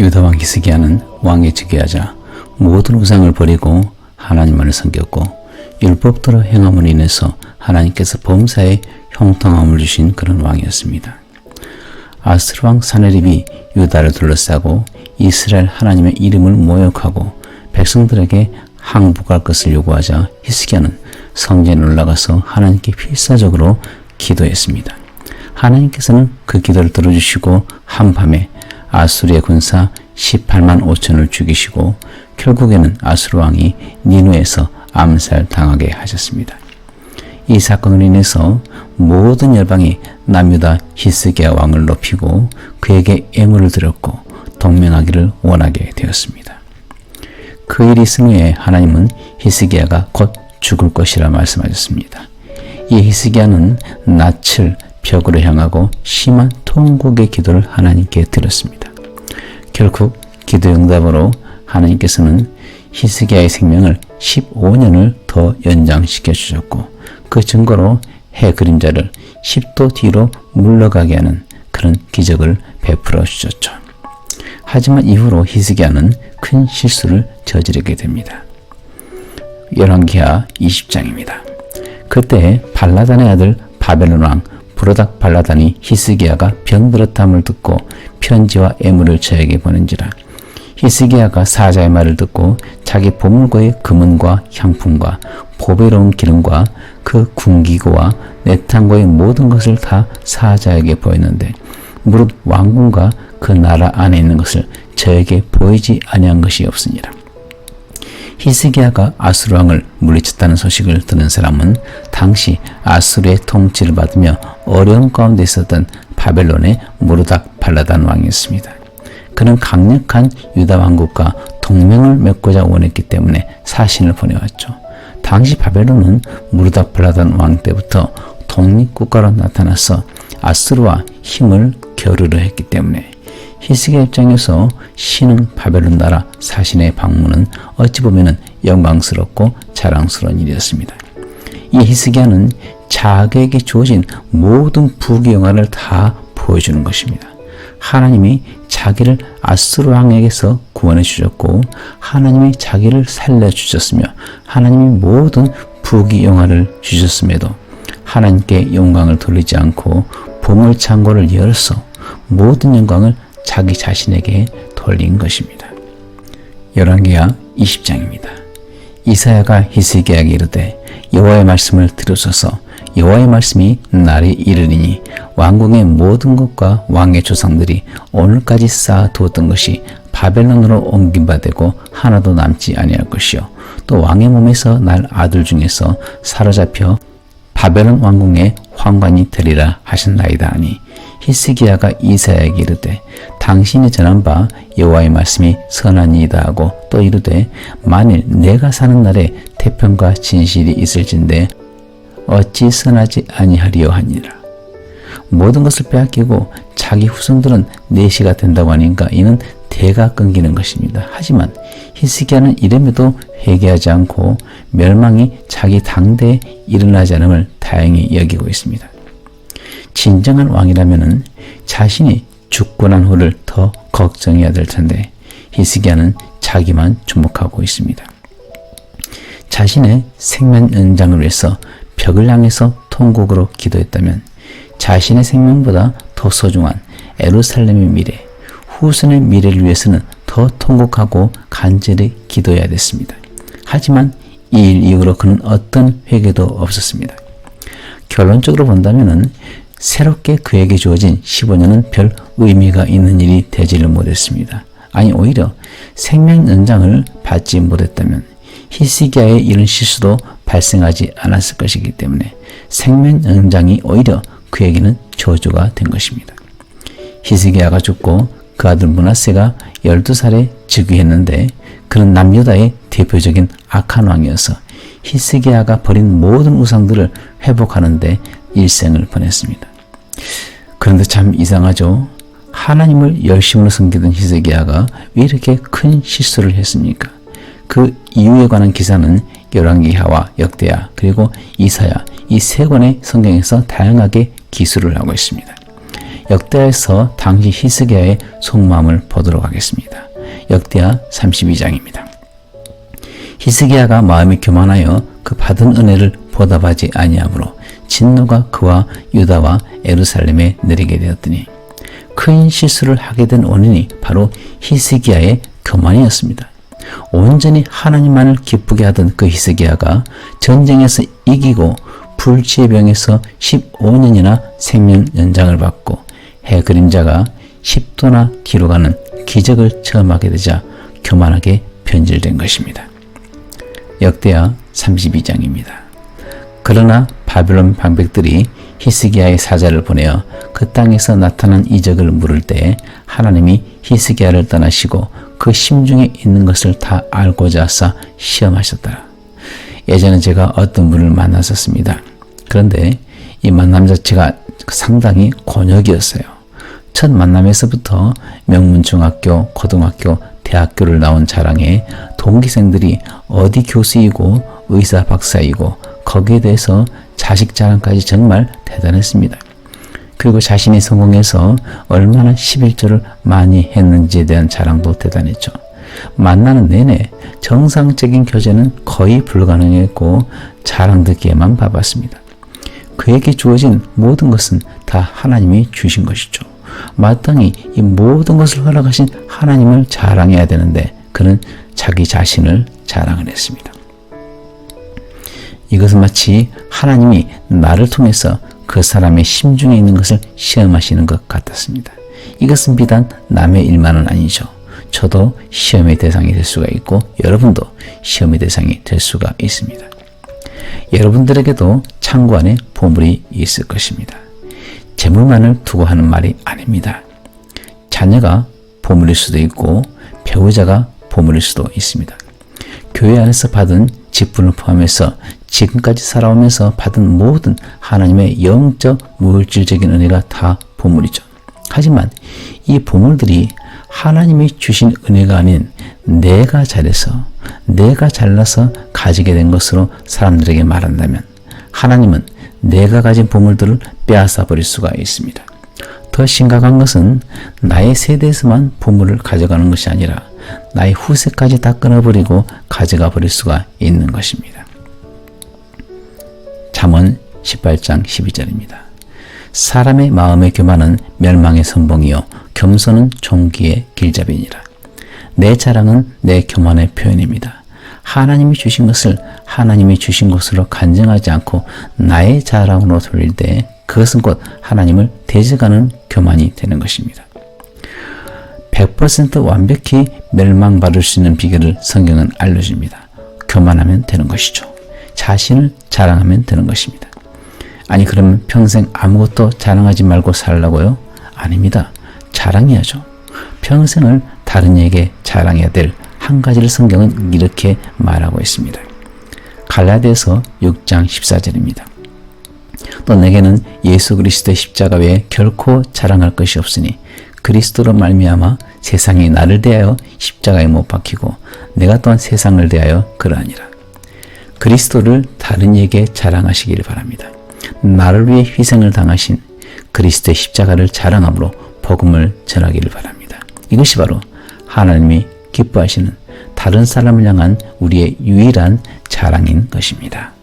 유다왕 히스기야는 왕에 즉위하자 모든 우상을 버리고 하나님만을 섬겼고 율법대로 행함으로 인해서 하나님께서 범사에 형통함을 주신 그런 왕이었습니다. 아스르 왕 사네립이 유다를 둘러싸고 이스라엘 하나님의 이름을 모욕하고 백성들에게 항복할 것을 요구하자 히스기야는 성전에 올라가서 하나님께 필사적으로 기도했습니다. 하나님께서는 그 기도를 들어주시고 한밤에 아수르의 군사 18만 5천을 죽이시고 결국에는 아수르 왕이 니누에서 암살당하게 하셨습니다. 이 사건으로 인해서 모든 열방이 남유다 히스기야 왕을 높이고 그에게 애물을 드렸고 동맹하기를 원하게 되었습니다. 그 일이 있은 후에 하나님은 히스기야가 곧 죽을 것이라 말씀하셨습니다. 이 히스기야는 낯을 벽으로 향하고 심한 통곡의 기도를 하나님께 드렸습니다. 결국 기도 응답으로 하나님께서는 히스기야의 생명을 15년을 더 연장시켜 주셨고 그 증거로 해 그림자를 10도 뒤로 물러가게 하는 그런 기적을 베풀어 주셨죠. 하지만 이후로 히스기야는 큰 실수를 저지르게 됩니다. 열왕기하 20장입니다. 그때 발라단의 아들 바벨론 왕 브로닥 발라단이 히스기야가 병들었다함을 듣고 편지와 애물을 저에게 보낸지라. 히스기야가 사자의 말을 듣고 자기 보물고의 금은과 향품과 보배로운 기름과 그 군기고와 내탕고의 모든 것을 다 사자에게 보였는데 무릇 왕궁과 그 나라 안에 있는 것을 저에게 보이지 아니한 것이 없으니라. 히스기야가 아수르 왕을 물리쳤다는 소식을 들은 사람은 당시 아수르의 통치를 받으며 어려움 가운데 있었던 바벨론의 무르닥 발라단 왕이었습니다. 그는 강력한 유다 왕국과 동맹을 맺고자 원했기 때문에 사신을 보내왔죠. 당시 바벨론은 무르닥 발라단 왕 때부터 독립국가로 나타나서 아수르와 힘을 겨루려 했기 때문에 히스기야 입장에서 신흥 바벨론 나라 사신의 방문은 어찌 보면 영광스럽고 자랑스러운 일이었습니다. 이 히스기야는 자기에게 주어진 모든 부귀영화를 다 보여주는 것입니다. 하나님이 자기를 아수르 왕에게서 구원해 주셨고 하나님이 자기를 살려주셨으며 하나님이 모든 부귀영화를 주셨음에도 하나님께 영광을 돌리지 않고 보물창고를 열어서 모든 영광을 자기 자신에게 돌린 것입니다. 열왕기하 20장입니다. 이사야가 히스기야에게 이르되 여호와의 말씀을 들으소서. 여호와의 말씀이 날이 이르리니 왕궁의 모든 것과 왕의 조상들이 오늘까지 쌓아두었던 것이 바벨론으로 옮김받고 하나도 남지 아니할 것이요 또 왕의 몸에서 날 아들 중에서 사로잡혀 바벨론 왕궁의 황관이 되리라 하셨나이다 하니 히스기야가 이사야에게 이르되 당신이 전한 바 여호와의 말씀이 선하니이다 하고 또 이르되 만일 내가 사는 날에 태평과 진실이 있을진데 어찌 선하지 아니하리요 하니라. 모든 것을 빼앗기고 자기 후손들은 내시가 된다고 하니까 이는 대가 끊기는 것입니다. 하지만 히스기야는 이름에도 회개하지 않고 멸망이 자기 당대에 일어나지 않음을 다행히 여기고 있습니다. 진정한 왕이라면 자신이 죽고 난 후를 더 걱정해야 될 텐데 히스기야는 자기만 주목하고 있습니다. 자신의 생명 연장을 위해서 벽을 향해서 통곡으로 기도했다면 자신의 생명보다 더 소중한 예루살렘의 미래, 후손의 미래를 위해서는 더 통곡하고 간절히 기도해야 됐습니다. 하지만 이 일 이후로 그는 어떤 회개도 없었습니다. 결론적으로 본다면 새롭게 그에게 주어진 15년은 별 의미가 있는 일이 되지를 못했습니다. 아니 오히려 생명 연장을 받지 못했다면 히스기야의 이런 실수도 발생하지 않았을 것이기 때문에 생명 연장이 오히려 그에게는 저주가 된 것입니다. 히스기야가 죽고 그 아들 므낫세가 12살에 즉위했는데 그는 남유다의 대표적인 악한 왕이어서 히스기야가 버린 모든 우상들을 회복하는 데 일생을 보냈습니다. 그런데 참 이상하죠. 하나님을 열심으로 섬기던 히스기야가 왜 이렇게 큰 실수를 했습니까? 그 이유에 관한 기사는 열왕기하와 역대하 그리고 이사야 이 세 권의 성경에서 다양하게 기술을 하고 있습니다. 역대하에서 당시 히스기야의 속마음을 보도록 하겠습니다. 역대하 32장입니다. 히스기야가 마음이 교만하여 그 받은 은혜를 보답하지 아니하므로 진노가 그와 유다와 예루살렘에 내리게 되었더니 큰 실수를 하게 된 원인이 바로 히스기야의 교만이었습니다. 온전히 하나님만을 기쁘게 하던 그 히스기야가 전쟁에서 이기고 불치병에서 15년이나 생명 연장을 받고 해 그림자가 10도나 뒤로 가는 기적을 체험하게 되자 교만하게 변질된 것입니다. 역대하 32장입니다. 그러나 바벨론 방백들이 히스기야의 사자를 보내어 그 땅에서 나타난 이적을 물을 때 하나님이 히스기야를 떠나시고 그 심중에 있는 것을 다 알고자 하사 시험하셨더라. 예전에 제가 어떤 분을 만났었습니다. 그런데 이 만남 자체가 상당히 곤욕이었어요. 첫 만남에서부터 명문중학교, 고등학교, 대학교를 나온 자랑에 동기생들이 어디 교수이고 의사 박사이고 거기에 대해서 자식 자랑까지 정말 대단했습니다. 그리고 자신이 성공해서 얼마나 11조를 많이 했는지에 대한 자랑도 대단했죠. 만나는 내내 정상적인 교제는 거의 불가능했고 자랑 듣기에만 바빴습니다. 그에게 주어진 모든 것은 다 하나님이 주신 것이죠. 마땅히 이 모든 것을 허락하신 하나님을 자랑해야 되는데 그는 자기 자신을 자랑을 했습니다. 이것은 마치 하나님이 나를 통해서 그 사람의 심중에 있는 것을 시험하시는 것 같았습니다. 이것은 비단 남의 일만은 아니죠. 저도 시험의 대상이 될 수가 있고 여러분도 시험의 대상이 될 수가 있습니다. 여러분들에게도 창고 안에 보물이 있을 것입니다. 재물만을 두고 하는 말이 아닙니다. 자녀가 보물일 수도 있고 배우자가 보물일 수도 있습니다. 교회 안에서 받은 직분을 포함해서 지금까지 살아오면서 받은 모든 하나님의 영적 물질적인 은혜가 다 보물이죠. 하지만 이 보물들이 하나님이 주신 은혜가 아닌 내가 잘해서 내가 잘나서 가지게 된 것으로 사람들에게 말한다면 하나님은 내가 가진 보물들을 빼앗아 버릴 수가 있습니다. 더 심각한 것은 나의 세대에서만 보물을 가져가는 것이 아니라 나의 후세까지 다 끊어버리고 가져가 버릴 수가 있는 것입니다. 잠언 18장 12절입니다. 사람의 마음의 교만은 멸망의 선봉이요 겸손은 종기의 길잡이니라. 내 자랑은 내 교만의 표현입니다. 하나님이 주신 것을 하나님이 주신 것으로 간증하지 않고 나의 자랑으로 돌릴 때 그것은 곧 하나님을 대적하는 교만이 되는 것입니다. 100% 완벽히 멸망받을 수 있는 비결을 성경은 알려줍니다. 교만하면 되는 것이죠. 자신을 자랑하면 되는 것입니다. 아니 그러면 평생 아무것도 자랑하지 말고 살라고요? 아닙니다. 자랑해야죠. 평생을 다른 이에게 자랑해야 될 한 가지를 성경은 이렇게 말하고 있습니다. 갈라디아서 6장 14절입니다. 또 내게는 예수 그리스도의 십자가 외에 결코 자랑할 것이 없으니 그리스도로 말미암아 세상이 나를 대하여 십자가에 못 박히고 내가 또한 세상을 대하여 그러하니라. 그리스도를 다른 이에게 자랑하시기를 바랍니다. 나를 위해 희생을 당하신 그리스도의 십자가를 자랑함으로 복음을 전하기를 바랍니다. 이것이 바로 하나님이 기뻐하시는 다른 사람을 향한 우리의 유일한 자랑인 것입니다.